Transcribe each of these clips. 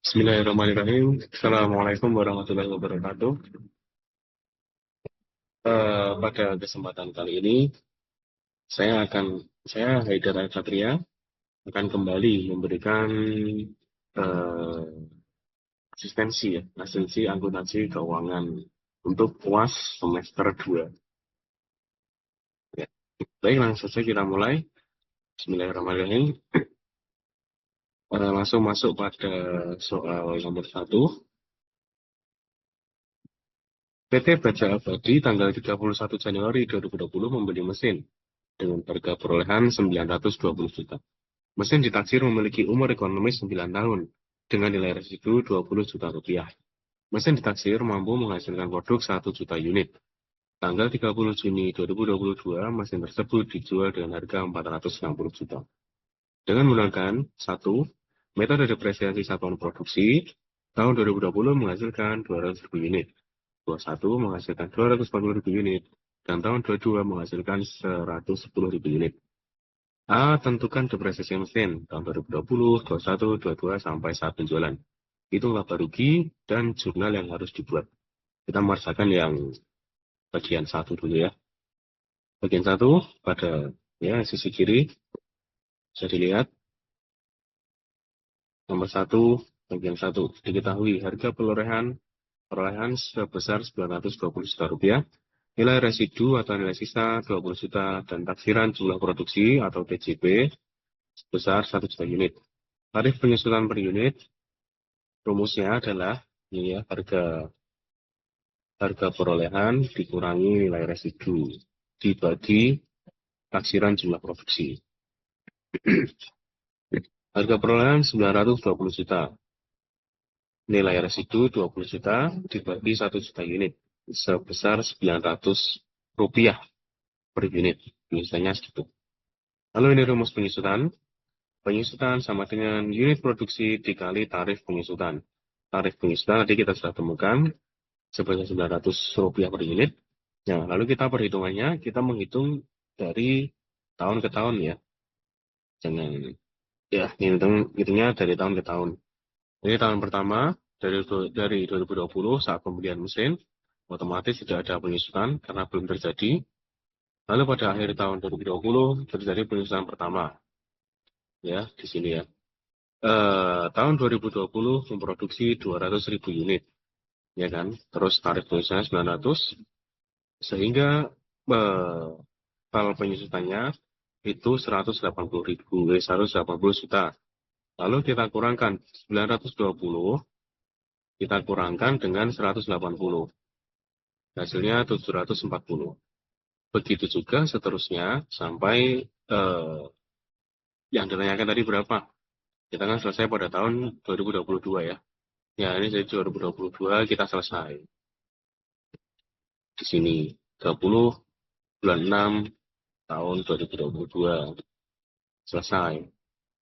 Bismillahirrahmanirrahim. Assalamualaikum warahmatullahi wabarakatuh. Pada kesempatan kali ini, saya Haidar Al-Satria akan kembali memberikan eh, asistensi akuntansi keuangan untuk UAS semester 2. Ya. Baik, langsung saja kita mulai. Bismillahirrahmanirrahim. Langsung masuk pada soal nomor 1. PT Baja Abadi tanggal 31 Januari 2020 membeli mesin dengan harga perolehan 920 juta. Mesin ditaksir memiliki umur ekonomis 9 tahun dengan nilai residu 20 juta rupiah. Mesin ditaksir mampu menghasilkan produk 1 juta unit. Tanggal 30 Juni 2022, mesin tersebut dijual dengan harga 460 juta. Dengan menggunakan 1. Metode depresiasi satuan produksi, tahun 2020 menghasilkan 200.000 unit. 21 menghasilkan 240.000 unit. Dan tahun 22 menghasilkan 110.000 unit. A. Tentukan depresiasi mesin tahun 2020, 21, 22 sampai saat penjualan. Hitung laba rugi dan jurnal yang harus dibuat. Kita merasakan yang bagian 1 dulu ya. Bagian 1 pada sisi kiri bisa dilihat. Nomor 1, bagian 1 diketahui harga perolehan sebesar 920 juta rupiah. Nilai residu atau nilai sisa 20 juta dan taksiran jumlah produksi atau TJP sebesar 1 juta unit. Tarif penyusutan per unit rumusnya adalah ini ya, harga perolehan dikurangi nilai residu dibagi taksiran jumlah produksi. Harga perolehan 920 juta. Nilai residu 20 juta dibagi 1 juta unit sebesar 900 rupiah per unit. Misalnya segitu. Lalu ini rumus penyusutan. Penyusutan sama dengan unit produksi dikali tarif penyusutan. Tarif penyusutan tadi kita sudah temukan sebesar 900 rupiah per unit. Nah, lalu kita perhitungannya, kita menghitung dari tahun ke tahun ya. Jangan, ya, hitungnya dari tahun ke tahun. Jadi tahun pertama, dari 2020 saat pembelian mesin, otomatis tidak ada penyusutan karena belum terjadi. Lalu pada akhir tahun 2020 terjadi penyusutan pertama. Ya, di sini ya. Tahun 2020 memproduksi 200.000 unit. Ya kan? Terus tarif penyusutannya 900. Sehingga kalau penyusutannya itu 180 juta. Lalu kita kurangkan 920, kita kurangkan dengan 180. Hasilnya 740. Begitu juga seterusnya sampai yang ditanyakan tadi berapa. Kita kan selesai pada tahun 2022 ya. Ya ini jadi 2022 kita selesai. Di sini 30 bulan 6 tahun 2022 selesai.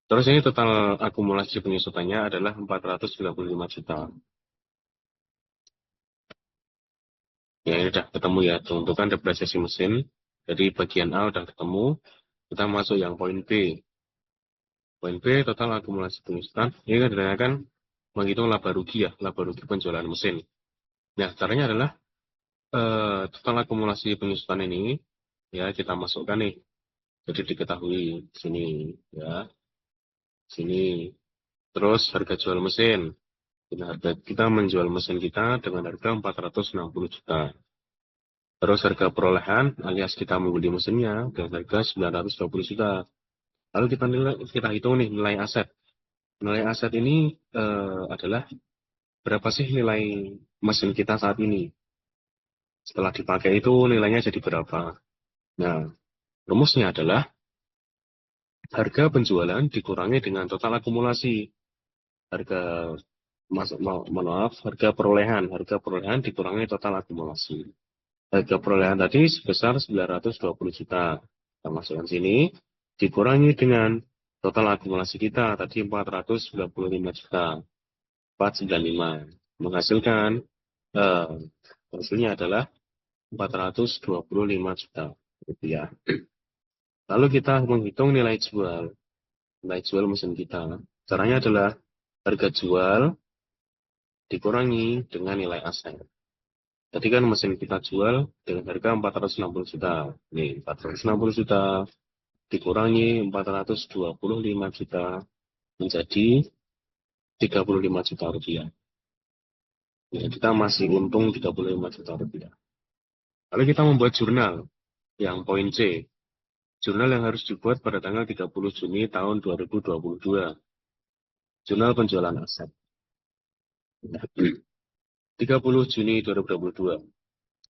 Terus ini total akumulasi penyusutannya adalah 495 juta. Ya ini sudah ketemu ya, tentukan depresiasi mesin. Jadi bagian A sudah ketemu. Kita masuk yang poin B. Poin B total akumulasi penyusutan. Ini kan ditanyakan menghitung laba rugi ya, laba rugi penjualan mesin. Nah caranya adalah total akumulasi penyusutan ini ya kita masukkan nih. Jadi diketahui sini ya, sini. Terus harga jual mesin. Kita menjual mesin kita dengan harga 460 juta. Terus harga perolehan alias kita membeli mesinnya dengan harga 920 juta. Lalu kita hitung nih nilai aset. Nilai aset ini adalah berapa sih nilai mesin kita saat ini. Setelah dipakai itu nilainya jadi berapa. Nah, rumusnya adalah harga penjualan dikurangi dengan total akumulasi. Harga perolehan dikurangi total akumulasi. Harga perolehan tadi sebesar 920 juta. Kita masukkan sini, dikurangi dengan total akumulasi kita, tadi 495 juta. 495. Menghasilkan, hasilnya adalah 425 juta rupiah. Lalu kita menghitung nilai jual mesin kita. Caranya adalah harga jual dikurangi dengan nilai aset. Tadi kan mesin kita jual dengan harga 460 juta. Nih, 460 juta dikurangi 425 juta menjadi 35 juta rupiah. Ya, kita masih untung 35 juta rupiah. Lalu kita membuat jurnal yang poin C. Jurnal yang harus dibuat pada tanggal 30 Juni tahun 2022. Jurnal penjualan aset. 30 Juni 2022.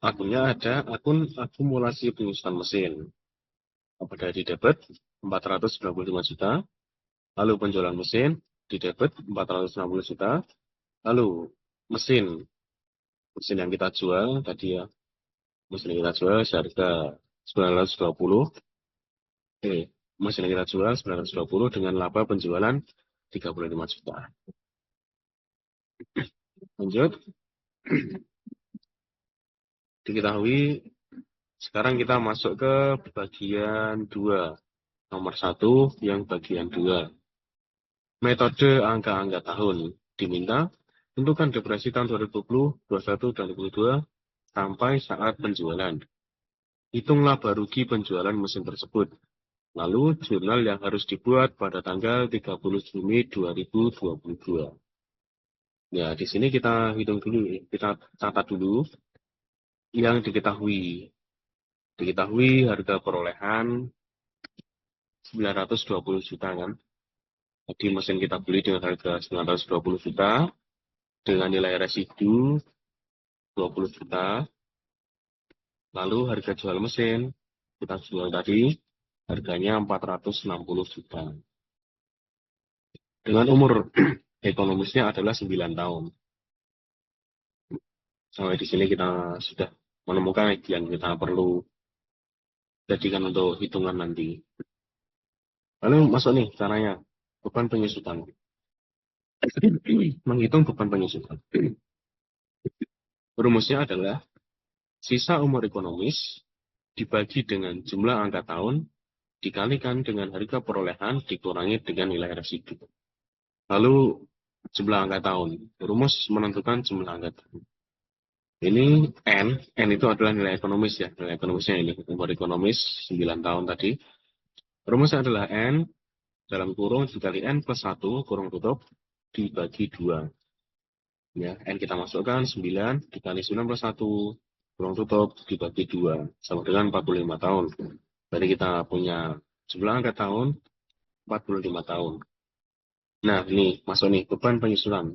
Akunnya ada akun akumulasi penyusutan mesin. Pada di debit 495 juta. Lalu penjualan mesin di debit 460 juta. Lalu mesin yang kita jual tadi ya. Mesin yang kita jual seharga 920. Mesin yang kita jual 920 dengan laba penjualan 35 juta. Lanjut. Diketahui sekarang kita masuk ke bagian 2. Nomor 1 yang bagian 2. Metode angka-angka tahun diminta. Tentukan depresi tahun 2020, 21, dan 2022 sampai saat penjualan. Hitung laba rugi penjualan mesin tersebut. Lalu jurnal yang harus dibuat pada tanggal 30 Juni 2022. Ya, di sini kita hitung dulu, kita catat dulu yang diketahui. Diketahui harga perolehan 920 juta kan. Jadi mesin kita beli dengan harga 920 juta. Dengan nilai residu 20 juta. Lalu harga jual mesin kita jual tadi harganya 460 juta. Dengan umur ekonomisnya adalah 9 tahun. Sampai di sini kita sudah menemukan yang kita perlu jadikan untuk hitungan nanti. Lalu masuk nih caranya, beban penyusutan. Menghitung beban penyusutan. Rumusnya adalah sisa umur ekonomis dibagi dengan jumlah angka tahun dikalikan dengan harga perolehan dikurangi dengan nilai residu. Lalu jumlah angka tahun. Rumus menentukan jumlah angka tahun. Ini N itu adalah nilai ekonomis ya. Nilai ekonomisnya ini, umur ekonomis 9 tahun tadi. Rumusnya adalah N dalam kurung dikali N plus 1 kurung tutup dibagi 2. Ya, N kita masukkan 9 dikali 9 plus 1 kurung tutup dibagi 2 sama dengan 45 tahun. Jadi kita punya jumlah angka tahun 45 tahun. Nah, ini masuk nih beban penyusutan.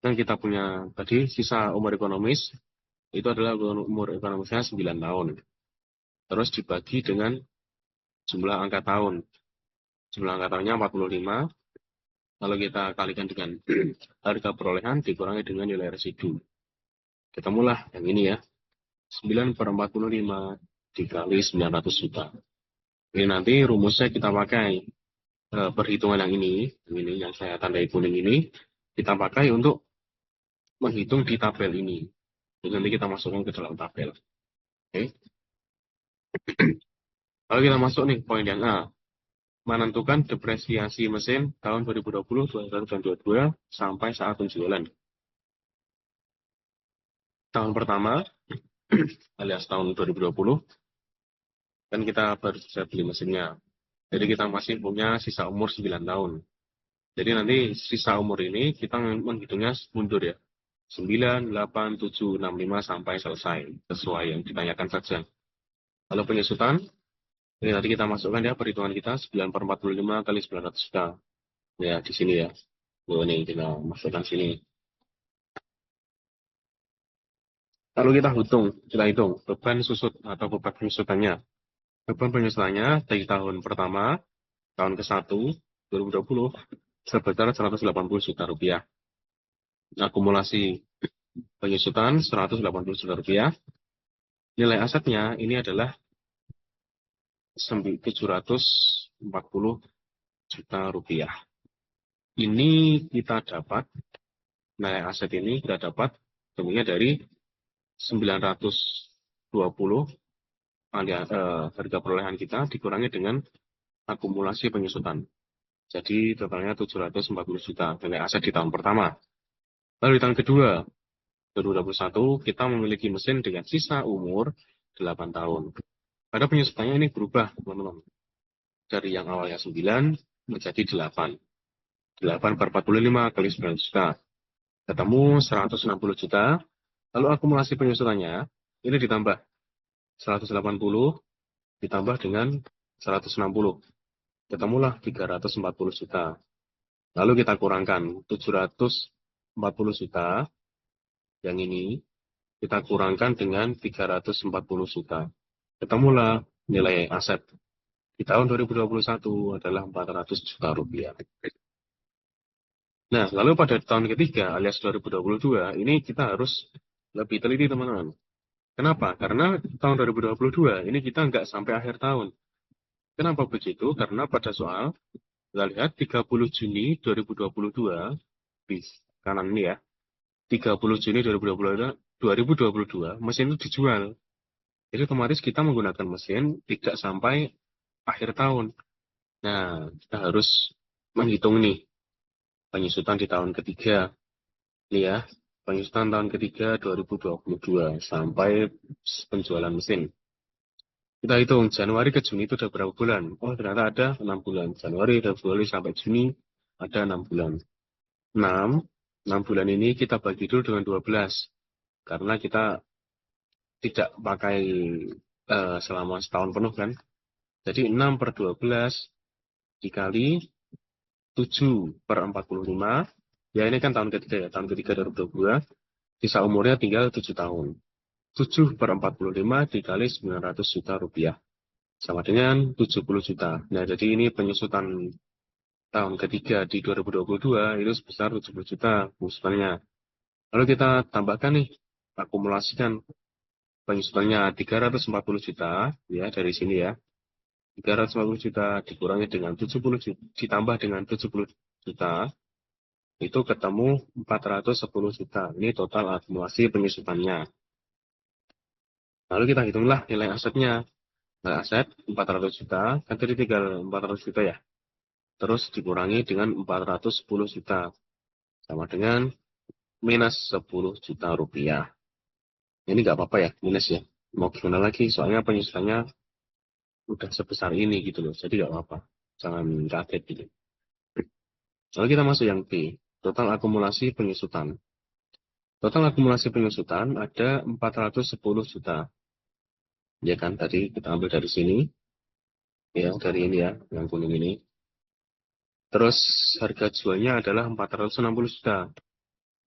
Dan kita punya tadi sisa umur ekonomis itu adalah umur ekonomisnya 9 tahun. Terus dibagi dengan jumlah angka tahun. Jumlah angka tahunnya 45. Lalu kita kalikan dengan harga perolehan dikurangi dengan nilai residu. Ketemulah yang ini ya. 9 per 45 dikali 900 juta. Ini nanti rumusnya kita pakai perhitungan yang ini yang saya tandai kuning ini, kita pakai untuk menghitung di tabel ini. Jadi nanti kita masukkan ke dalam tabel. Oke. Lalu kita masuk nih poin yang A. Menentukan depresiasi mesin tahun 2020, 2021, dan 2022 sampai saat penjualan. Tahun pertama, alias tahun 2020, kan kita baru bisa beli mesinnya. Jadi kita masih punya sisa umur 9 tahun. Jadi nanti sisa umur ini kita menghitungnya mundur ya. 9, 8, 7, 6, 5 sampai selesai. Sesuai yang ditanyakan saja. Lalu penyusutan, ini tadi kita masukkan ya perhitungan kita 9 per 45 kali 900 juta. Ya di sini ya. Ini kita masukkan sini. Lalu kita hitung beban susut atau beban penyusutannya. Beban penyusutannya dari tahun pertama, tahun ke-1, 2020, sebesar 180 juta rupiah. Akumulasi penyusutan 180 juta rupiah. Nilai asetnya ini adalah 740 juta rupiah. Ini kita dapat, nilai aset ini kita dapat tentunya dari 920 harga perolehan kita dikurangi dengan akumulasi penyusutan. Jadi totalnya 740 juta nilai aset di tahun pertama. Lalu di tahun kedua, 2021, kita memiliki mesin dengan sisa umur 8 tahun. Pada penyusutannya ini berubah, teman-teman. Dari yang awalnya 9 menjadi 8. 8 per 45 kali 9 juta. Ketemu 160 juta. Lalu akumulasi penyusutannya, ini ditambah 180 ditambah dengan 160. Ketemulah 340 juta. Lalu kita kurangkan 740 juta. Yang ini kita kurangkan dengan 340 juta. Ketemulah nilai aset di tahun 2021 adalah 400 juta rupiah. Nah, lalu pada tahun ketiga alias 2022, ini kita harus lebih teliti, teman-teman. Kenapa? Karena tahun 2022 ini kita nggak sampai akhir tahun. Kenapa begitu? Karena pada soal, kita lihat 30 Juni 2022, di kanan ini ya, 30 Juni 2022, mesin itu dijual. Jadi otomatis kita menggunakan mesin tidak sampai akhir tahun. Nah, kita harus menghitung nih penyusutan di tahun ketiga. Ini ya, penyusutan tahun ketiga 2022 sampai penjualan mesin. Kita hitung Januari ke Juni itu ada berapa bulan? Oh, ternyata ada 6 bulan. Januari, Februari sampai Juni ada 6 bulan. 6 bulan ini kita bagi dulu dengan 12. Karena kita tidak pakai selama setahun penuh kan. Jadi 6 per 12 dikali 7 per 45. Ya ini kan tahun ketiga ya. Tahun ketiga 2022. Sisa umurnya tinggal 7 tahun. 7 per 45 dikali 900 juta rupiah. Sama dengan 70 juta. Nah, jadi ini penyusutan tahun ketiga di 2022 itu sebesar 70 juta penyusutannya. Lalu kita tambahkan nih, akumulasikan penyusutannya 340 juta, ya dari sini ya. 340 juta dikurangi dengan 70 juta, ditambah dengan 70 juta, itu ketemu 410 juta. Ini total akumulasi penyusutannya. Lalu kita hitunglah nilai asetnya. Nilai aset 400 juta, kan tadi tinggal 400 juta ya. Terus dikurangi dengan 410 juta. Sama dengan minus 10 juta rupiah. Ini nggak apa-apa ya, minus ya. Mau gimana lagi, soalnya penyusutannya udah sebesar ini gitu loh. Jadi nggak apa-apa. Jangan kaget gitu. Lalu kita masuk yang B. Total akumulasi penyusutan. Total akumulasi penyusutan ada 410 juta. Ya kan, tadi kita ambil dari sini. Ya, dari ini ya, yang kuning ini. Terus harga jualnya adalah 460 juta.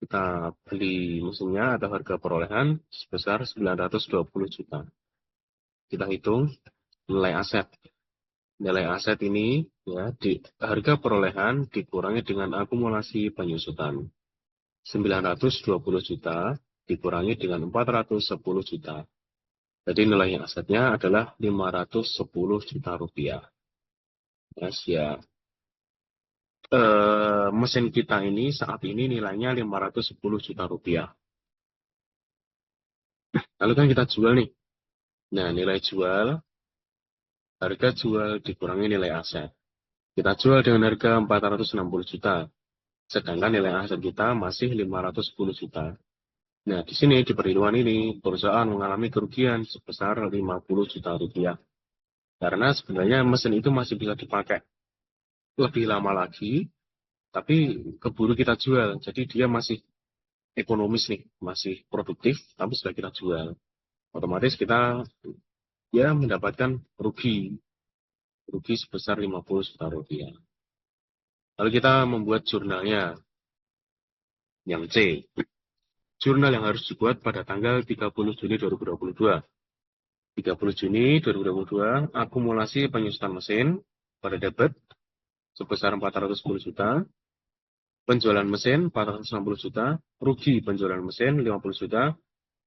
Kita beli mesinnya atau harga perolehan sebesar 920 juta. Kita hitung nilai aset. Nilai aset ini ya di harga perolehan dikurangi dengan akumulasi penyusutan. 920 juta dikurangi dengan 410 juta. Jadi nilai asetnya adalah 510 juta rupiah. Yes, ya. Mesin kita ini saat ini nilainya 510 juta rupiah. Lalu kan kita jual nih. Nah, nilai jual, harga jual dikurangi nilai aset. Kita jual dengan harga 460 juta. Sedangkan nilai aset kita masih 510 juta. Nah, di sini di perhitungan ini perusahaan mengalami kerugian sebesar 50 juta rupiah. Karena sebenarnya mesin itu masih bisa dipakai lebih lama lagi, tapi keburu kita jual. Jadi dia masih ekonomis nih, masih produktif, tapi sudah kita jual. Otomatis kita ya mendapatkan rugi sebesar 50 juta rupiah. Lalu kita membuat jurnalnya, yang C. Jurnal yang harus dibuat pada tanggal 30 Juni 2022. 30 Juni 2022, akumulasi penyusutan mesin pada debit sebesar 410 juta, penjualan mesin 460 juta, rugi penjualan mesin 50 juta,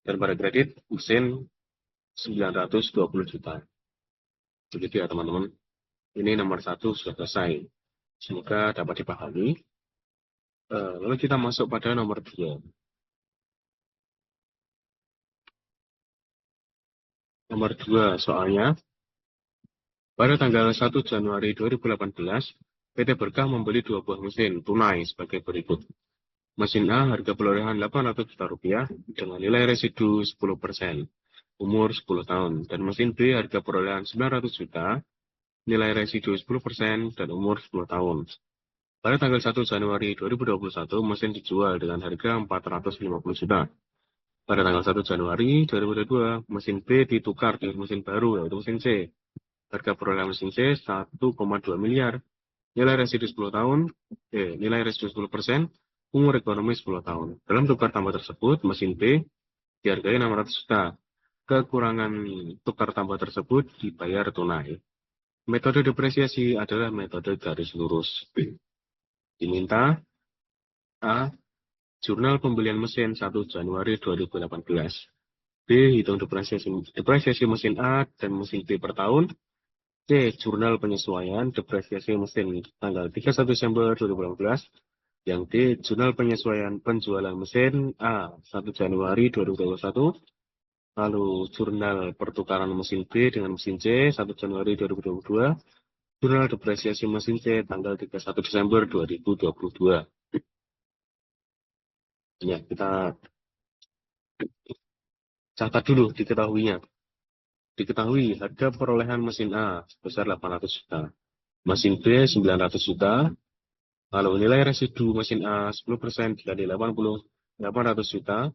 dan pada kredit mesin 920 juta. Begitu ya teman-teman. Ini nomor 1 sudah selesai. Semoga dapat dipahami. Lalu kita masuk pada nomor 2. Nomor 2 soalnya, pada tanggal 1 Januari 2018, PT Berkah membeli 2 buah mesin tunai sebagai berikut. Mesin A harga perolehan 800 juta rupiah dengan nilai residu 10%, umur 10 tahun. Dan mesin B harga perolehan 900 juta, nilai residu 10% dan umur 10 tahun. Pada tanggal 1 Januari 2021, mesin dijual dengan harga 450 juta. Pada tanggal 1 Januari 2022, mesin B ditukar dengan mesin baru, yaitu mesin C. Harga perolehan mesin C 1,2 miliar. Nilai residu 10 tahun, nilai residu 10%, umur ekonomi 10 tahun. Dalam tukar tambah tersebut, mesin B dihargai 600 juta. Kekurangan tukar tambah tersebut dibayar tunai. Metode depresiasi adalah metode garis lurus. Diminta A. Jurnal pembelian mesin 1 Januari 2018. B. Hitung depresiasi mesin A dan mesin B per tahun. C. Jurnal penyesuaian depresiasi mesin tanggal 31 Desember 2018. Yang D. Jurnal penyesuaian penjualan mesin A 1 Januari 2021. Lalu jurnal pertukaran mesin B dengan mesin C 1 Januari 2022. Jurnal depresiasi mesin C tanggal 31 Desember 2022. Ya, kita catat dulu diketahuinya. Diketahui harga perolehan mesin A sebesar 800 juta. Mesin B 900 juta. Lalu nilai residu mesin A 10% dikali 800 juta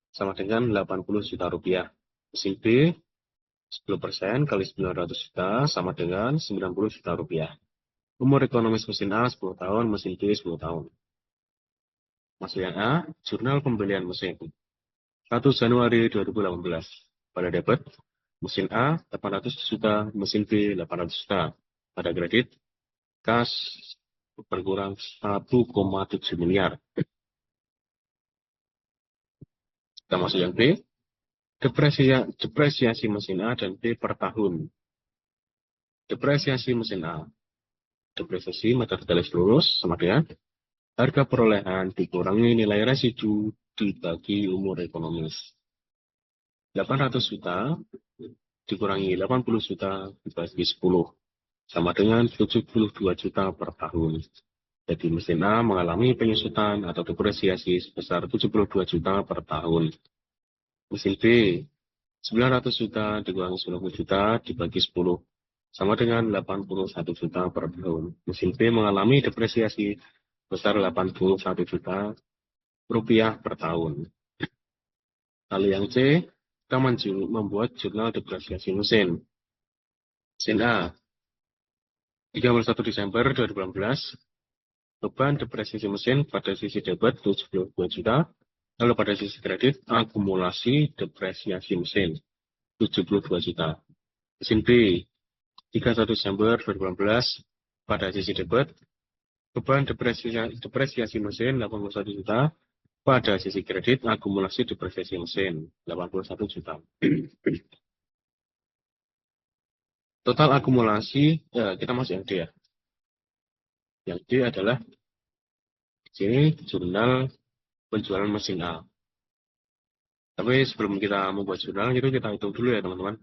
sama dengan 80 juta rupiah. Mesin B 10% kali 900 juta sama dengan 90 juta rupiah. Umur ekonomis mesin A 10 tahun, mesin B 10 tahun. Masuk yang A, jurnal pembelian mesin. 1 Januari 2018. Pada debit, mesin A 800 juta, mesin B 800 juta. Pada kredit, kas berkurang 1,7 miliar. Kita masuk yang B, depresiasi mesin A dan B per tahun. Depresiasi mesin A. Depresiasi metode garis lurus sama dengan harga perolehan dikurangi nilai residu dibagi umur ekonomis. 800 juta dikurangi 80 juta dibagi 10 sama dengan 72 juta per tahun. Jadi mesin A mengalami penyusutan atau depresiasi sebesar 72 juta per tahun. Mesin B 900 juta dikurangi 90 juta dibagi 10 sama dengan 81 juta per tahun. Mesin B mengalami depresiasi besar 81 juta rupiah per tahun. Lalu yang C, kita membuat jurnal depresiasi mesin. Mesin A, 31 Desember 2018, beban depresiasi mesin pada sisi debit 72 juta, lalu pada sisi kredit, akumulasi depresiasi mesin 72 juta. Mesin B, 31 Desember 2018, pada sisi debit, beban depresiasi mesin 81 juta, pada sisi kredit akumulasi depresiasi mesin 81 juta. Total akumulasi, kita masuk yang D ya. Yang D adalah sini jurnal penjualan mesin A. Tapi sebelum kita membuat jurnal itu kita hitung dulu ya teman-teman.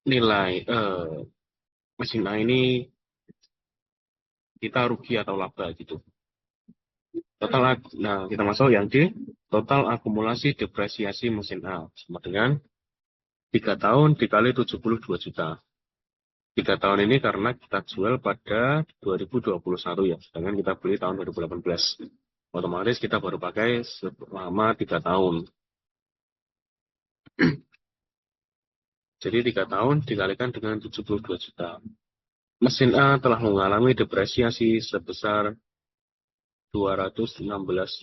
Nilai mesin A ini kita rugi atau laba gitu. Nah, kita masuk yang D, total akumulasi depresiasi mesin A sama dengan 3 tahun dikali 72 juta. 3 tahun ini karena kita jual pada 2021 ya, sedangkan kita beli tahun 2018. Otomatis kita baru pakai selama 3 tahun. Jadi 3 tahun dikalikan dengan 72 juta. Mesin A telah mengalami depresiasi sebesar 216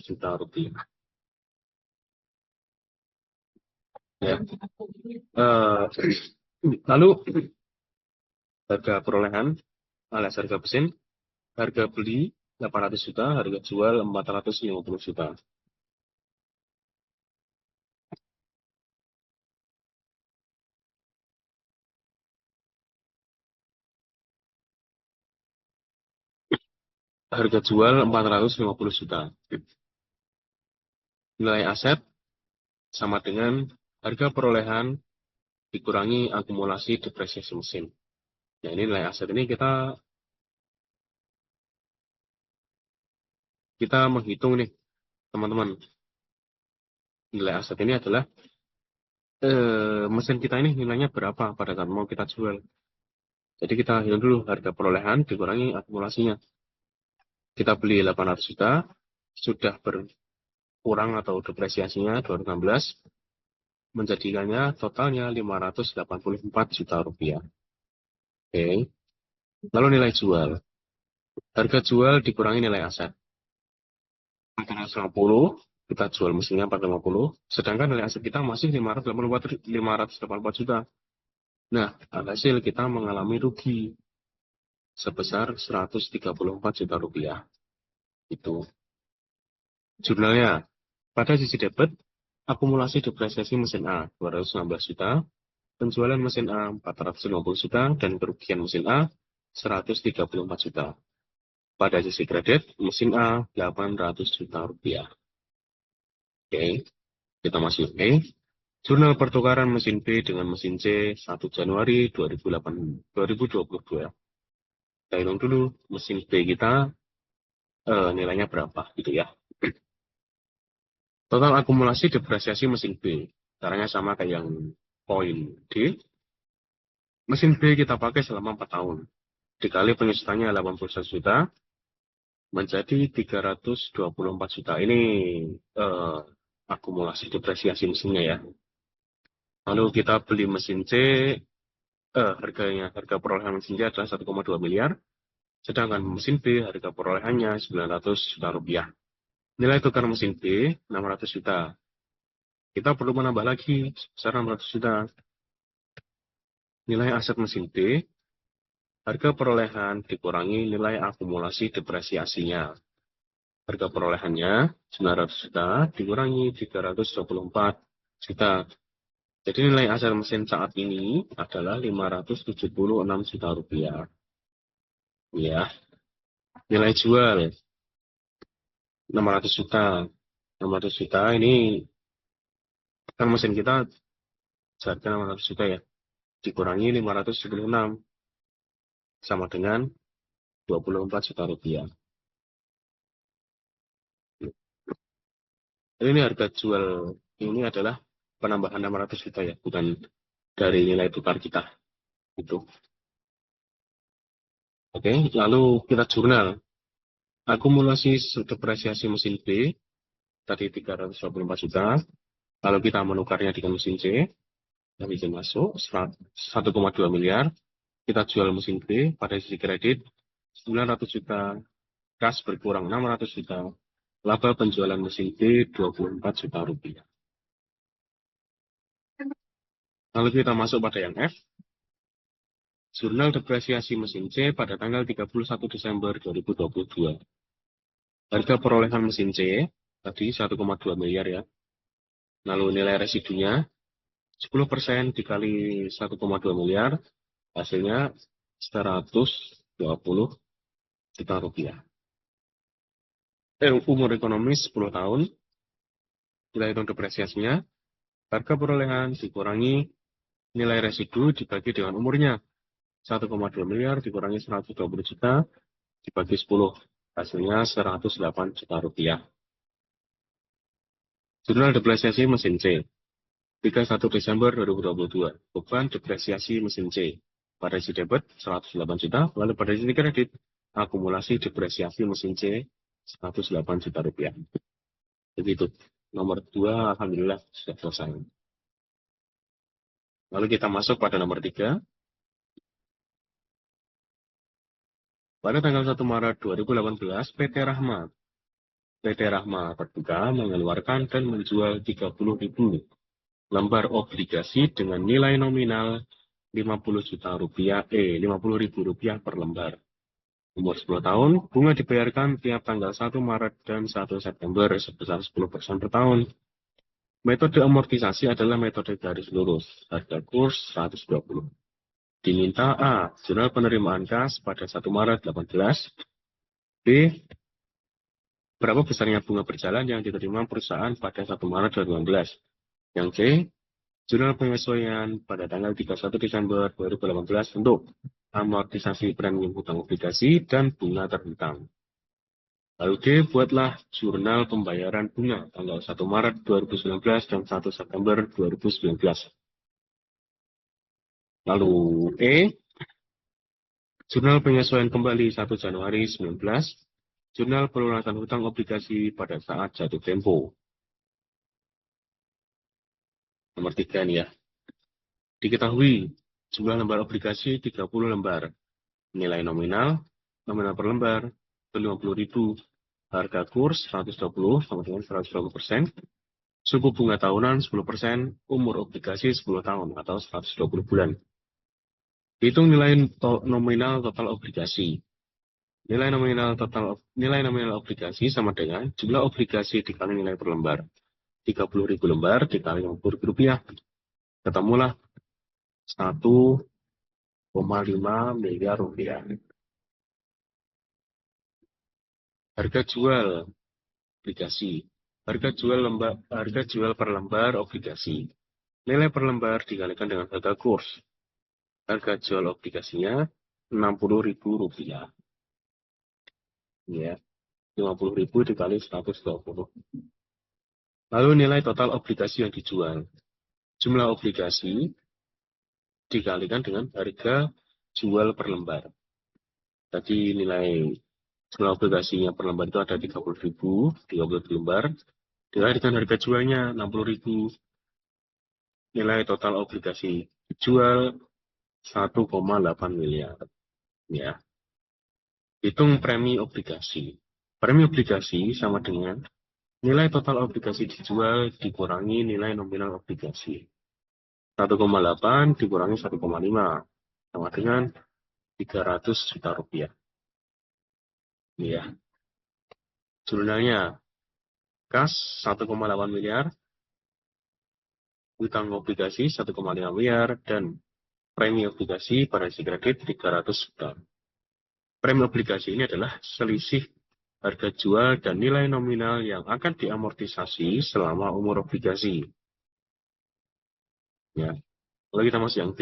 juta rupiah. Ya. Lalu harga perolehan alias harga mesin, harga beli 800 juta, harga jual 450 juta. Harga jual 450 juta. Nilai aset sama dengan harga perolehan dikurangi akumulasi depresiasi mesin. Nah, ini nilai aset ini kita kita menghitung nih, teman-teman. Nilai aset ini adalah mesin kita ini nilainya berapa pada saat mau kita jual. Jadi kita hitung dulu harga perolehan dikurangi akumulasinya. Kita beli 800 juta, sudah berkurang atau depresiasinya 216, menjadikannya totalnya 584 juta rupiah. Oke. Lalu nilai jual. Harga jual dikurangi nilai aset. 450, kita jual mesinnya 450, sedangkan nilai aset kita masih 584 juta. Nah, hasil kita mengalami rugi sebesar 134 juta rupiah. Itu jurnalnya. Pada sisi debit, akumulasi depresiasi mesin A 216 juta, penjualan mesin A 450 juta, dan kerugian mesin A 134 juta. Pada sisi kredit, mesin A 800 juta rupiah. Oke, kita masuk ke jurnal pertukaran mesin B dengan mesin C 1 Januari 2022. Kita hitung dulu mesin B kita nilainya berapa gitu ya. Total akumulasi depresiasi mesin B. Caranya sama kayak yang poin D. Mesin B kita pakai selama 4 tahun. Dikali penyusutannya 81 juta, menjadi 324 juta. Ini akumulasi depresiasi mesinnya ya. Lalu kita beli mesin C, harga perolehan mesin C adalah 1,2 miliar. Sedangkan mesin B harga perolehannya 900 juta rupiah. Nilai tukar mesin B 600 juta. Kita perlu menambah lagi sebesar 600 juta. Nilai aset mesin B, harga perolehan dikurangi nilai akumulasi depresiasinya. Harga perolehannya 900 juta dikurangi 324 juta. Jadi nilai aset mesin saat ini adalah 576 juta rupiah. Ya. Nilai jual 600 juta. 600 juta ini kan mesin kita harga 600 juta ya. Dikurangi 576 sama dengan 24 juta rupiah. Ini harga jual ini adalah penambahan 600 juta ya, bukan dari nilai tukar kita. Itu. Oke, lalu kita jurnal. Akumulasi depresiasi mesin B tadi 324 juta. Lalu kita menukarnya dengan mesin C, yang izin masuk 1,2 miliar. Kita jual mesin B pada sisi kredit 900 juta, kas berkurang 600 juta. Laba penjualan mesin B 24 juta rupiah. Lalu kita masuk pada yang F. Jurnal depresiasi mesin C pada tanggal 31 Desember 2022. Harga perolehan mesin C tadi 1,2 miliar ya. Lalu nilai residunya 10% dikali 1,2 miliar, hasilnya 120 juta rupiah. Umur ekonomis 10 tahun, kita hitung depresiasinya, harga perolehan dikurangi nilai residu dibagi dengan umurnya. 1,2 miliar dikurangi 120 juta dibagi 10, hasilnya 108 juta rupiah. Jurnal depresiasi mesin C 31 Desember 2022. Beban depresiasi mesin C pada sisi debit 108 juta, lalu pada sisi kredit akumulasi depresiasi mesin C 108 juta rupiah. Begitu. Nomor 2 alhamdulillah sudah selesai. Lalu kita masuk pada nomor 3. Pada tanggal 1 Maret 2018, PT Rahma Terbuka mengeluarkan dan menjual 30.000 lembar obligasi dengan nilai nominal 50 juta rupiah, 50.000 rupiah per lembar. Umur 10 tahun, bunga dibayarkan tiap tanggal 1 Maret dan 1 September sebesar 10% per tahun. Metode amortisasi adalah metode garis lurus, harga kurs 120. Diminta A. Jurnal penerimaan kas pada 1 Maret 18. B. Berapa besarnya bunga berjalan yang diterima perusahaan pada 1 Maret 2018. Yang C. Jurnal penyesuaian pada tanggal 31 Desember 2018 untuk amortisasi premium hutang obligasi dan bunga terhutang. Lalu D, buatlah jurnal pembayaran bunga tanggal 1 Maret 2019 dan 1 September 2019. Lalu E, jurnal penyesuaian kembali 1 Januari 19, jurnal pelunasan hutang obligasi pada saat jatuh tempo. Nomor 3 nih ya. Diketahui jumlah lembar obligasi 30 lembar. Nilai nominal per lembar 50.000. Harga kurs 120 sama dengan 120%. Suku bunga tahunan 10%. Umur obligasi 10 tahun atau 120 bulan. Hitung nilai nominal total obligasi. Nilai nominal obligasi sama dengan jumlah obligasi dikali nilai per lembar. 30.000 lembar dikali Rp50. Ketemulah 1,5 miliar rupiah. Harga jual obligasi. Harga jual per lembar obligasi. Nilai per lembar dikalikan dengan harga kurs. Harga jual obligasinya Rp60.000. Ya, 50.000 dikali 120. Lalu nilai total obligasi yang dijual. Jumlah obligasi dikalikan dengan harga jual per lembar. Tadi nilai jumlah obligasinya per lembar itu ada 30.000, 30 lembar. Dikali dengan harga jualnya 60.000. Nilai total obligasi dijual 1,8 miliar. Ya. Hitung premi obligasi. Premi obligasi sama dengan nilai total obligasi dijual dikurangi nilai nominal obligasi. 1,8 dikurangi 1,5 sama dengan 300 juta rupiah. Ya. Jurnalnya kas 1,8 miliar, utang obligasi 1,5 miliar, dan premi obligasi pada isi kredit 300 juta. Premi obligasi ini adalah selisih harga jual dan nilai nominal yang akan diamortisasi selama umur obligasi. Ya. Lalu kita masuk yang D.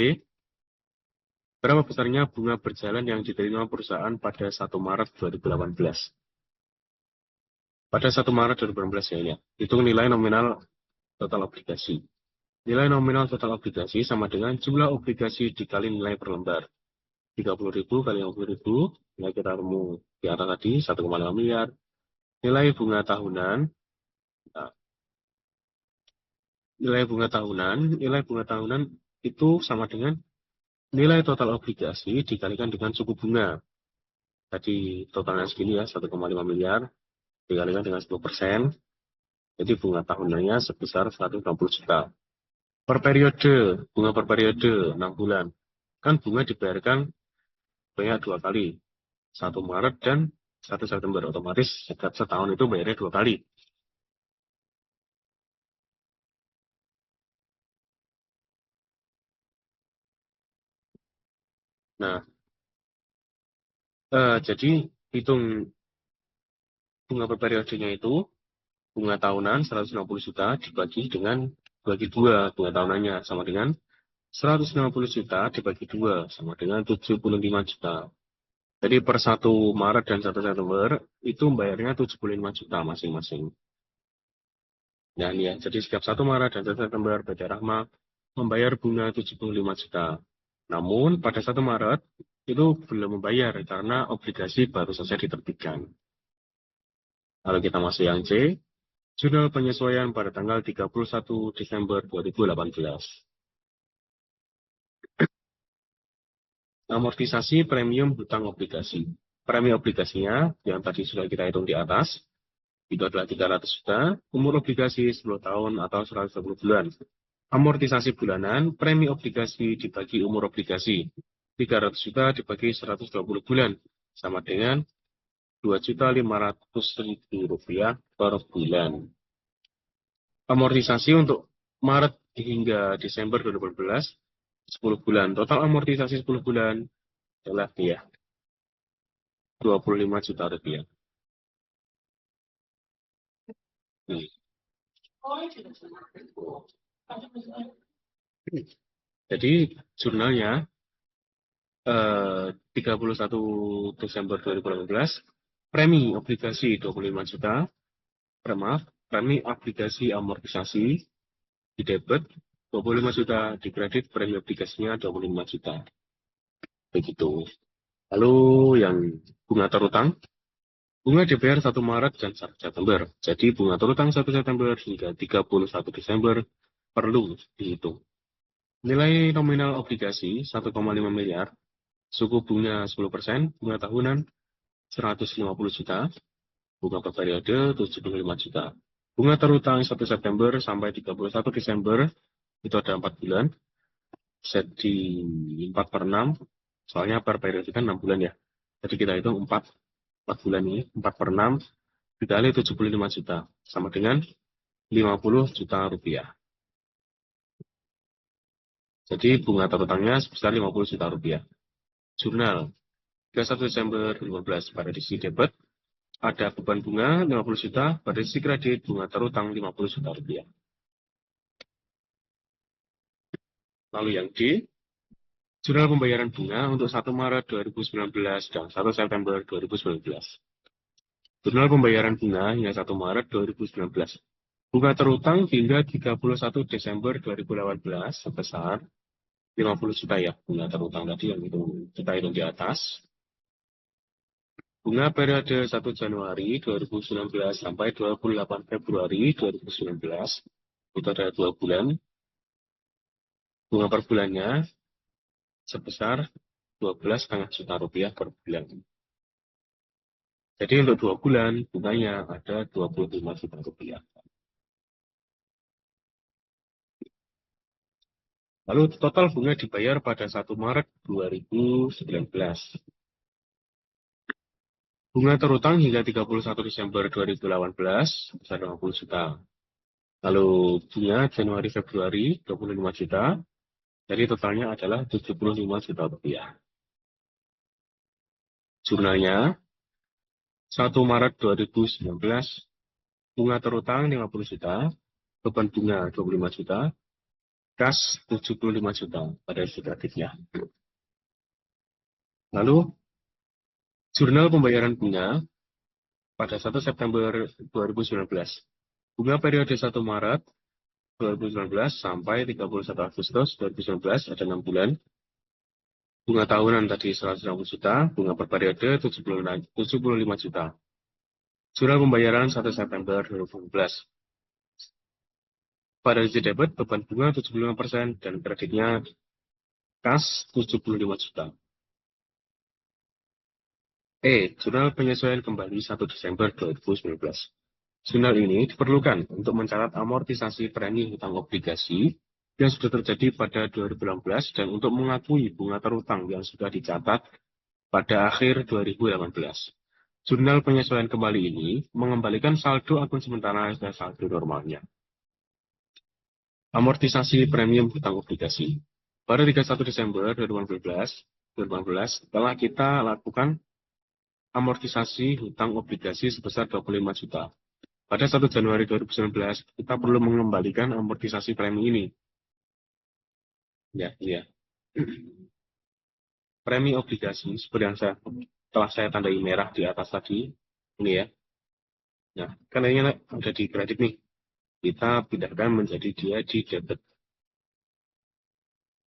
Berapa besarnya bunga berjalan yang diterima perusahaan pada 1 Maret 2018? Pada 1 Maret 2018 ya ini. Hitung nilai nominal total obligasi. Nilai nominal total obligasi sama dengan jumlah obligasi dikali nilai per lembar. 30.000 kali 50.000, nilai kita temu di atas tadi 1,5 miliar. Nilai bunga tahunan, nah, nilai bunga tahunan itu sama dengan nilai total obligasi dikalikan dengan suku bunga. Tadi totalnya segini ya, 1,5 miliar, dikalikan dengan 10%, jadi bunga tahunannya sebesar 160 juta. Per periode, bunga per periode 6 bulan. Kan bunga dibayarkan banyak 2 kali, 1 Maret dan 1 September. Otomatis setiap setahun itu bayarnya 2 kali. Nah, jadi hitung bunga per periodenya itu, bunga tahunan 160 juta dibagi 2, bunga tahunannya sama dengan 150 juta dibagi 2 sama dengan 75 juta. Jadi per 1 Maret dan 1 September itu bayarnya 75 juta masing-masing. Dan ya, jadi setiap 1 Maret dan 1 September PT Rahma membayar bunga 75 juta. Namun pada 1 Maret itu belum membayar karena obligasi baru saja diterbitkan. Lalu kita masuk yang C, jurnal penyesuaian pada tanggal 31 Desember 2018. Amortisasi premium hutang obligasi. Premi obligasinya yang tadi sudah kita hitung di atas, itu adalah 300 juta, umur obligasi 10 tahun atau 110 bulan. Amortisasi bulanan, premi obligasi dibagi umur obligasi. 300 juta dibagi 120 bulan, sama dengan Rp2.500.000 per bulan. Amortisasi untuk Maret hingga Desember 2018, 10 bulan. Total amortisasi 10 bulan adalah ya, Rp25 juta. Jadi jurnalnya 31 Desember 2018 Premi obligasi 25 juta, maaf, premi obligasi amortisasi di debit 25 juta, di kredit premi obligasinya 25 juta. Begitu. Lalu yang bunga terutang, bunga DPR 1 Maret dan 1 September. Jadi bunga terutang 1 September hingga 31 Desember perlu dihitung. Nilai nominal obligasi 1,5 miliar, suku bunga 10%, bunga tahunan 150 juta, bunga per periode 75 juta. Bunga terutang 1 September sampai 31 Desember itu ada 4 bulan, set di 4 per 6, soalnya per periode kan 6 bulan ya. Jadi kita hitung 4 bulan ini, 4 per 6, dikali 75 juta, sama dengan 50 juta rupiah. Jadi bunga terutangnya sebesar 50 juta rupiah. Jurnal 31 Desember 2015 pada edisi debit, ada beban bunga 50 juta, pada edisi kredit bunga terutang 50 juta rupiah. Lalu yang D, jurnal pembayaran bunga untuk 1 Maret 2019 dan 1 September 2019. Jurnal pembayaran bunga hingga 1 Maret 2019. Bunga terutang hingga 31 Desember 2018 sebesar 50 juta ya, bunga terutang tadi yang itu kita hitung di atas. Bunga periode 1 Januari 2019 sampai 28 Februari 2019, itu ada 2 bulan. Bunga per bulannya sebesar 12,5 juta rupiah per bulan. Jadi untuk 2 bulan bunganya ada 25 juta rupiah. Lalu total bunga dibayar pada 1 Maret 2019. Bunga terutang hingga 31 Desember 2018 sebesar 50 juta. Lalu bunga Januari Februari 25 juta. Jadi totalnya adalah 75 juta rupiah. Jurnalnya 1 Maret 2019, bunga terutang 50 juta, beban bunga 25 juta, kas 75 juta pada indikatifnya. Lalu jurnal pembayaran bunga pada 1 September 2019. Bunga periode 1 Maret 2019 sampai 31 Agustus 2019 ada 6 bulan. Bunga tahunan tadi 150 juta, bunga per periode 75 juta. Jurnal pembayaran 1 September 2019. Pada sisi debit, beban bunga 75% dan kreditnya kas 75 juta. Jurnal penyesuaian kembali 1 Desember 2019. Jurnal ini diperlukan untuk mencatat amortisasi premi hutang obligasi yang sudah terjadi pada 2018 dan untuk mengakui bunga terutang yang sudah dicatat pada akhir 2018. Jurnal penyesuaian kembali ini mengembalikan saldo akun sementara dan saldo normalnya. Amortisasi premium hutang obligasi. Pada 31 Desember 2018, setelah kita lakukan amortisasi hutang obligasi sebesar 25 juta. Pada 1 Januari 2019, kita perlu mengembalikan amortisasi premi ini. Ya. Premi obligasi, seperti yang telah saya tandai merah di atas tadi, ini ya. Nah, kan ini ada di kredit nih. Kita pindahkan menjadi dia di debit.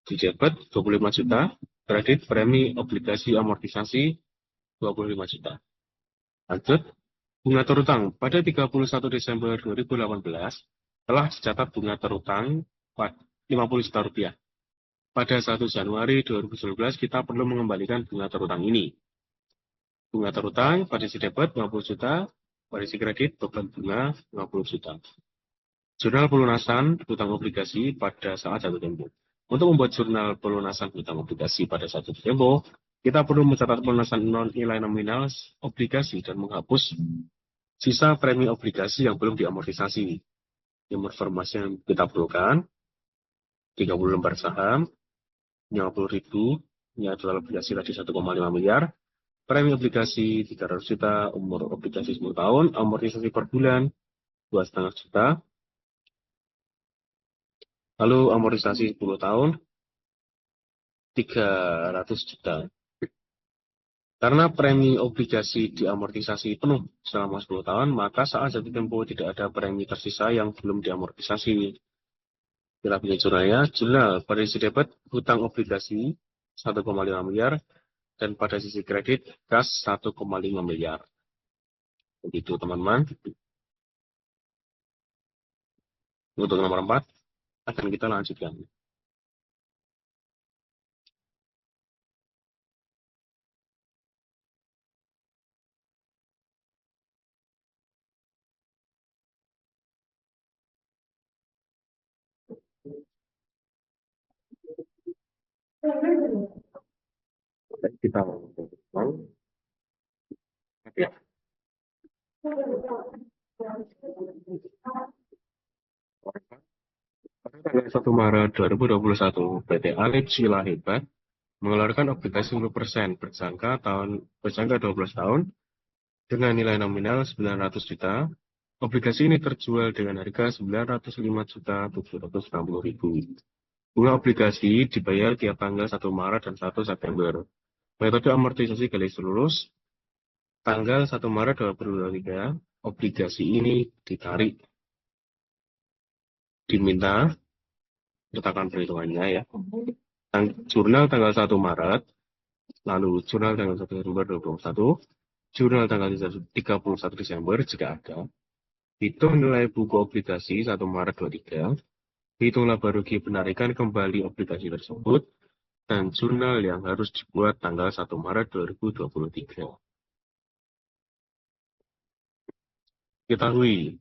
Di debit 25 juta, kredit premi obligasi amortisasi 25 juta. Lanjut, bunga terutang pada 31 Desember 2018 telah dicatat bunga terutang 50 juta rupiah. Pada 1 Januari 2019 kita perlu mengembalikan bunga terutang ini. Bunga terutang pada si debit 50 juta, pada si kredit beban bunga 50 juta. Jurnal pelunasan hutang obligasi pada saat jatuh tempo. Untuk membuat jurnal pelunasan hutang obligasi pada saat jatuh tempo, kita perlu mencatat pelunasan nilai nominal obligasi dan menghapus sisa premi obligasi yang belum diamortisasi. Informasi yang kita perlukan, 30 lembar saham, 50.000, ini adalah obligasi tadi 1,5 miliar, premi obligasi 300 juta, umur obligasi 10 tahun, amortisasi per bulan 2,5 juta, lalu amortisasi 10 tahun, 300 juta. Karena premi obligasi diamortisasi penuh selama 10 tahun, maka saat jatuh tempo tidak ada premi tersisa yang belum diamortisasi. Bila punya jurnal pada sisi debit hutang obligasi 1,5 miliar dan pada sisi kredit kas 1,5 miliar. Begitu teman-teman. Untuk nomor 4 akan kita lanjutkan. Kita lanjutkan. Ya. Pada tanggal 1 Maret 2021, PT Alip Sila Hebat mengeluarkan obligasi 10% berjangka 12 tahun dengan nilai nominal 900 juta. Obligasi ini terjual dengan harga 905.760.000. Bunga obligasi dibayar tiap tanggal 1 Maret dan 1 September. Metode amortisasi garis lurus, tanggal 1 Maret 2023, obligasi ini ditarik. Diminta, letakkan perhitungannya ya. Jurnal tanggal 1 Maret, lalu jurnal tanggal 1 Desember 2021, jurnal tanggal 31 Desember jika ada. Hitung nilai buku obligasi 1 Maret 23, hitung laba rugi penarikan kembali obligasi tersebut, dan jurnal yang harus dibuat tanggal 1 Maret 2023. Ketahui,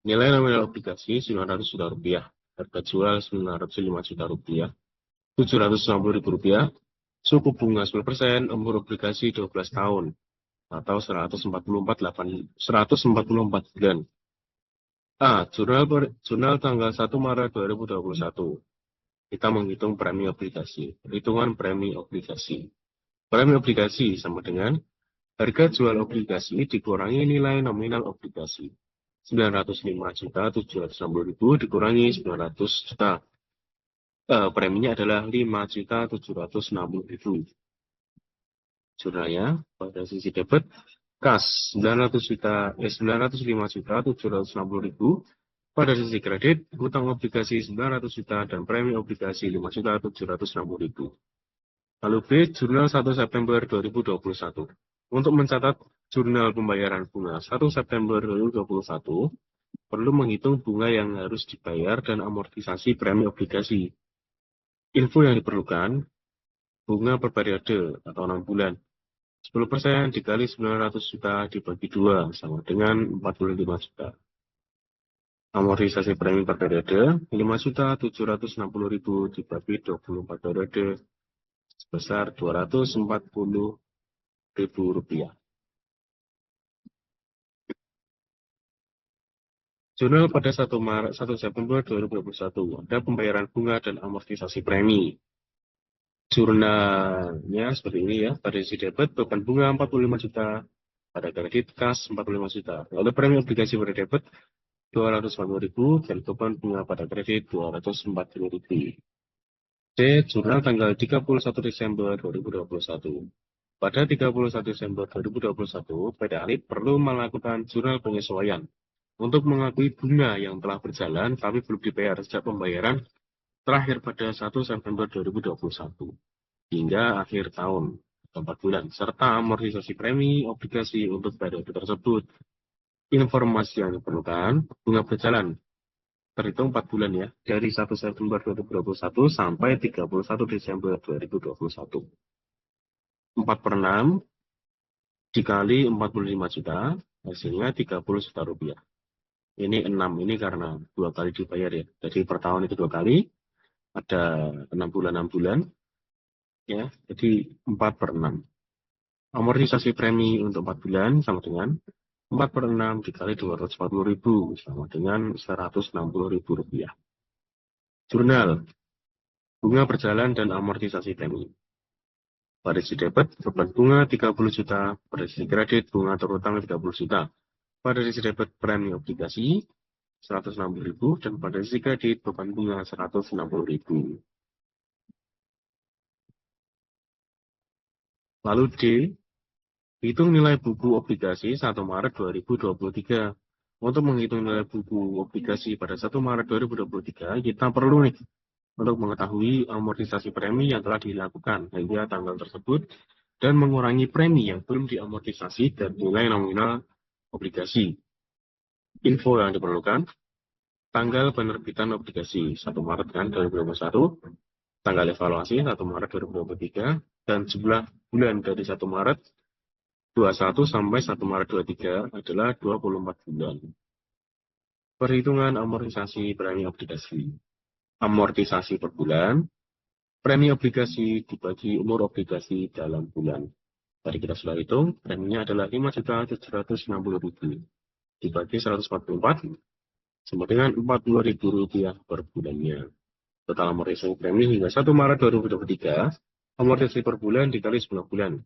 nilai nominal obligasi 900 juta rupiah, harga jual 905 juta rupiah, 760 ribu rupiah, suku bunga 10%, umur obligasi 12 tahun, atau 144 bulan. Jurnal tanggal 1 Maret 2021. Kita menghitung premi obligasi. Perhitungan premi obligasi. Premi obligasi sama dengan harga jual obligasi dikurangi nilai nominal obligasi. 905.760.000 dikurangi 900 juta. Preminya adalah 5.760.000. Jurnalnya pada sisi debit kas 905.760.000. Pada sisi kredit hutang obligasi 900 juta dan premi obligasi 5.760.000. Lalu B, jurnal 1 September 2021. Untuk mencatat jurnal pembayaran bunga 1 September 2021, perlu menghitung bunga yang harus dibayar dan amortisasi premi obligasi. Info yang diperlukan, bunga per periode atau 6 bulan. 10% dikali 900 juta dibagi 2 sama dengan 45 juta. Amortisasi premi per periode 5.760.000 dibagi 24 periode sebesar 240.000 rupiah. Jurnal pada 1 September 2021 ada pembayaran bunga dan amortisasi premi. Jurnalnya seperti ini ya, pada sisi debit beban bunga 45 juta, pada kredit kas 45 juta. Lalu premi obligasi pada debit 240.000 dan beban bunga pada kredit 240.000. C. Jurnal tanggal 31 Desember 2021. Pada 31 Desember 2021, PT Alip perlu melakukan jurnal penyesuaian untuk mengakui bunga yang telah berjalan tapi belum dibayar sejak pembayaran terakhir pada 1 September 2021 hingga akhir tahun 4 bulan, serta amortisasi premi obligasi untuk periode tersebut. Informasi yang diperlukan, bunga berjalan terhitung 4 bulan ya, dari 1 September 2021 sampai 31 Desember 2021. 4/6 dikali 45 juta, hasilnya 30 juta rupiah. Ini 6, ini karena 2 kali dibayar ya. Jadi per tahun itu 2 kali, ada 6 bulan, ya. Jadi 4/6. Amortisasi premi untuk 4 bulan sama dengan 4/6 dikali 240.000 sama dengan 160.000 rupiah. Jurnal, bunga berjalan dan amortisasi premi. Pada sisi debit, beban bunga 30 juta, pada sisi kredit bunga terutang 30 juta. Pada sisi debit premi obligasi 160.000 dan pada sisi kredit beban bunga 160.000. Lalu D, Hitung nilai buku obligasi 1 Maret 2023. Untuk menghitung nilai buku obligasi pada 1 Maret 2023, kita perlu nih untuk mengetahui amortisasi premi yang telah dilakukan hingga tanggal tersebut dan mengurangi premi yang belum diamortisasi dan nilai nominal obligasi. Info yang diperlukan, tanggal penerbitan obligasi 1 Maret kan 2021, tanggal evaluasi 1 Maret 2023, dan jumlah bulan dari 1 Maret 21 sampai 1 Maret 23 adalah 24 bulan. Perhitungan amortisasi premi obligasi. Amortisasi per bulan, premi obligasi dibagi umur obligasi dalam bulan. Tadi kita sudah hitung, preminya adalah 5.760.000 dibagi 144 sama dengan Rp40.000 per bulannya. Total amortisasi premi hingga 1 Maret 2023, amortisasi per bulan dikali 10 bulan.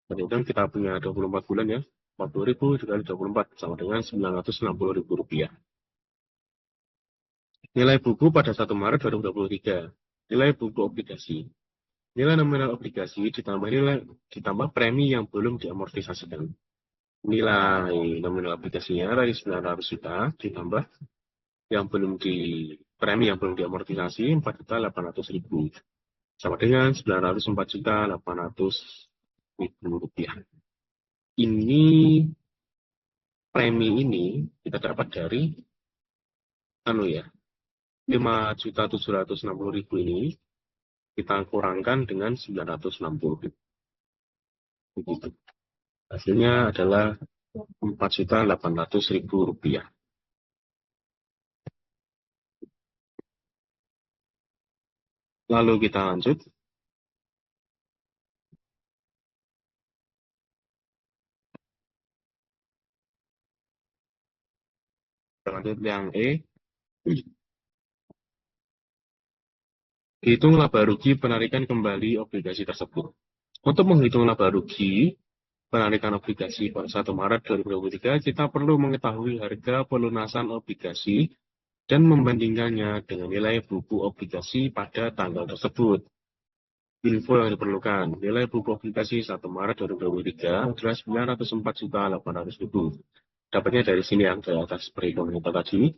Kemudian kita punya 24 bulan ya, 40.000 dikali 24 sama dengan Rp960.000. Nilai buku pada 1 Maret 2023. Nilai buku obligasi. Nilai nominal obligasi ditambah premi yang belum diamortisasikan. Nilai nominal obligasinya dari 900 juta ditambah premi yang belum diamortisasi 4.800.000 sama dengan Rp904.800.000. Ini premi ini kita dapat dari 5.760.000 ini kita kurangkan dengan 960. Begitu. Hasilnya adalah Rp4.800.000. Lalu kita lanjut. Lanjut yang E. Hitung laba rugi penarikan kembali obligasi tersebut. Untuk menghitung laba rugi penarikan obligasi pada 1 Maret 2023, kita perlu mengetahui harga pelunasan obligasi dan membandingkannya dengan nilai buku obligasi pada tanggal tersebut. Info yang diperlukan, nilai buku obligasi 1 Maret 2023 adalah Rp904.800.000. Dapatnya dari sini yang ke atas perhitungan kita tadi.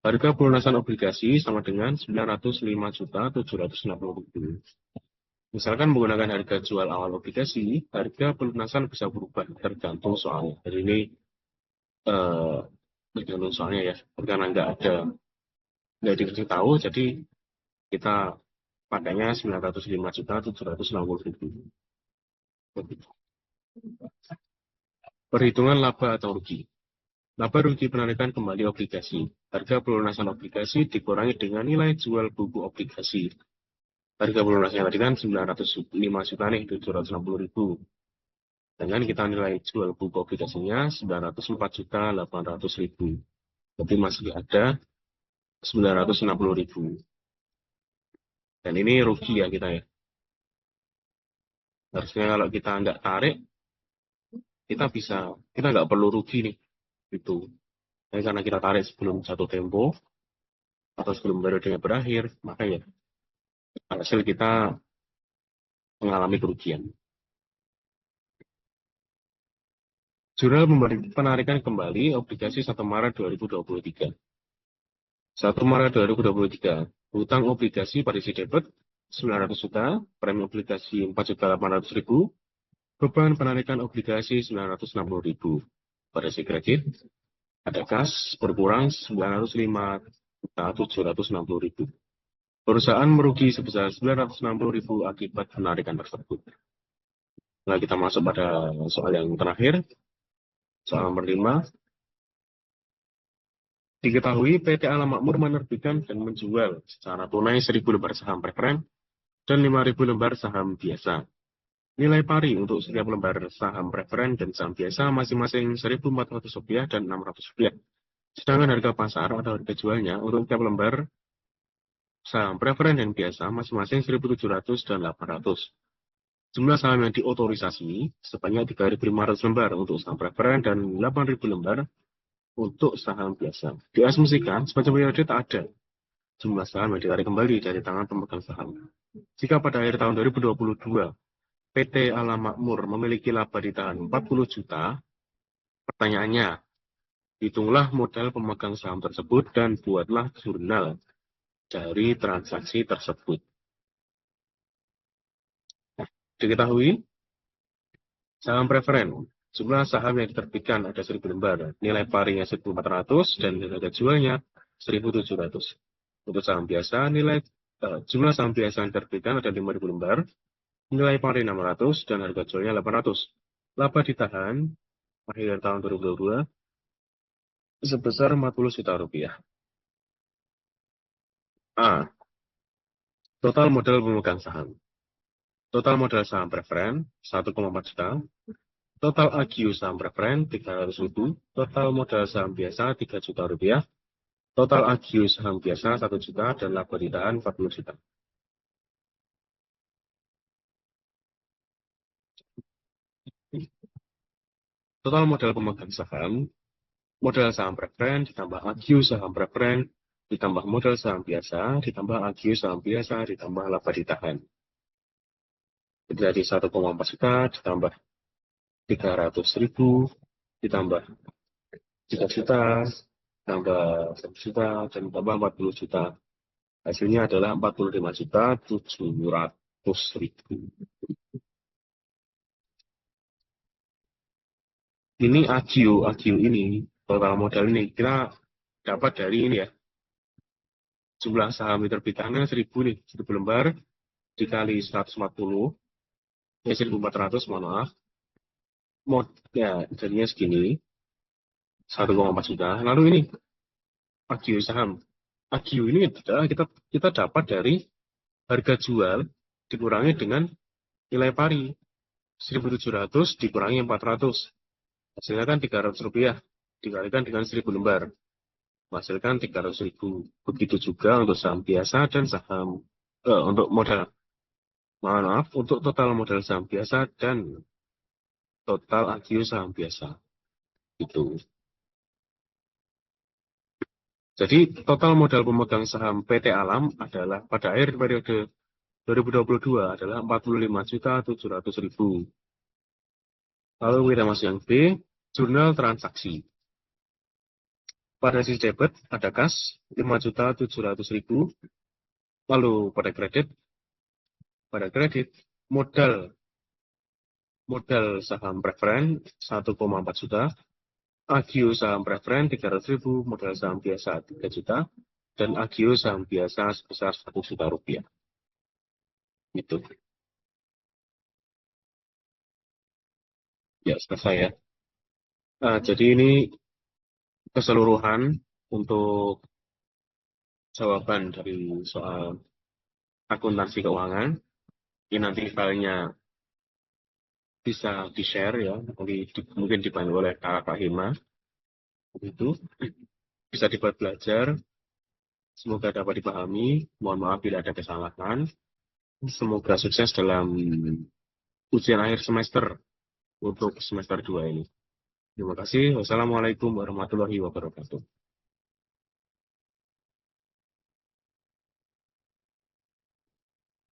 Harga pelunasan obligasi sama dengan Rp905.760.000. Misalkan menggunakan harga jual awal obligasi, harga pelunasan bisa berubah tergantung soalnya. Jadi ini tergantung soalnya ya, karena nggak dikasih tahu, jadi kita pakainya Rp905.760.000. Perhitungan laba atau rugi. Laba rugi penarikan kembali obligasi. Harga pelunasan obligasi dikurangi dengan nilai jual buku obligasi. Harga pelunasannya tadi kan 905 juta nih, 760.000. Dengan kita nilai jual buku obligasinya 904.800.000. Jadi masih ada 960.000. Dan ini rugi ya kita ya. Harusnya kalau kita nggak tarik, kita nggak perlu rugi nih. Itu. Jadi karena kita tarik sebelum jatuh tempo atau sebelum periodenya berakhir, makanya hasil kita mengalami kerugian. Jurnal penarikan kembali obligasi 1 Maret 2023. 1 Maret 2023, hutang obligasi partisi debit 900 juta, premi obligasi 4.800.000, beban penarikan obligasi 960.000. Partisi kredit ada kas berkurang 905.760.000. Perusahaan merugi sebesar 960.000 akibat penarikan tersebut. Nah, kita masuk pada soal yang terakhir. Soal nomor 5. Diketahui PT Alam Makmur menerbitkan dan menjual secara tunai 1.000 lembar saham preferen dan 5.000 lembar saham biasa. Nilai pari untuk setiap lembar saham preferen dan saham biasa masing-masing Rp1.400 dan Rp600. Sedangkan harga pasar atau harga jualnya untuk setiap lembar saham preferen dan biasa masing-masing Rp1.700 dan Rp800. Jumlah saham yang diotorisasi sebanyak 3.500 lembar untuk saham preferen dan 8.000 lembar untuk saham biasa. Diasumsikan sepanjang periode tak ada jumlah saham yang ditarik kembali dari tangan pemegang saham. Jika pada akhir tahun 2022 PT Alam Makmur memiliki laba ditahan 40 juta, pertanyaannya, hitunglah modal pemegang saham tersebut dan buatlah jurnal dari transaksi tersebut. Diketahui, saham preferen, jumlah saham yang diterbitkan ada 1000 lembar, nilai parinya 1.400 dan harga jualnya 1.700. Untuk saham biasa, jumlah saham biasa yang diterbitkan ada 5.000 lembar, nilai pari 600 dan harga jualnya 800. Laba ditahan akhir tahun 2022 sebesar 40 juta rupiah. A. Total modal pemegang saham. Total modal saham preferen 1,4 juta. Total AGU saham preferen 300.000. Total modal saham biasa 3 juta rupiah. Total AGU saham biasa 1 juta dan laba ditahan 40 juta. Total modal pemegang saham, modal saham preferen ditambah AGU saham preferen ditambah modal saham biasa ditambah AGU saham biasa ditambah laba ditahan. Jadi 1,4 juta ditambah 300.000 ditambah 3 juta tambah 1 juta dan tambah 40 juta. Hasilnya adalah 45.700.000. Ini AGIO ini, total modal ini kita dapat dari ini ya. Jumlah saham diterbitkannya 1000 nih, 1000 lembar dikali 140, ya 1.400, mohon maaf. Ya, jadinya segini, 1,4 juta. Lalu ini AGIO saham. AGIO ini adalah kita dapat dari harga jual dikurangi dengan nilai pari. 1.700 dikurangi 400. Hasilnya kan 300 rupiah. Dikalikan dengan 1000 lembar. Menghasilkan 300.000. Begitu juga untuk saham biasa dan saham, untuk modal. Maaf, untuk total modal saham biasa dan total AGIO saham biasa. Itu. Jadi total modal pemegang saham PT Alam adalah pada akhir periode 2022 adalah 45.700.000. Lalu kita masuk yang B, jurnal transaksi. Pada sisi debit ada kas 5.700.000. Lalu pada kredit modal saham preferen 1,4 juta, AGIO saham preferen 300.000, modal saham biasa 3 juta, dan AGIO saham biasa sebesar 1 juta rupiah. Itu. Ya, selesai ya. Jadi ini keseluruhan untuk jawaban dari soal akuntansi keuangan. Ini nanti filenya bisa di-share ya, mungkin dibantu oleh Kak Hima. Itu bisa dibuat belajar. Semoga dapat dipahami. Mohon maaf bila ada kesalahan. Semoga sukses dalam ujian akhir semester untuk semester 2 ini. Terima kasih. Wassalamualaikum warahmatullahi wabarakatuh.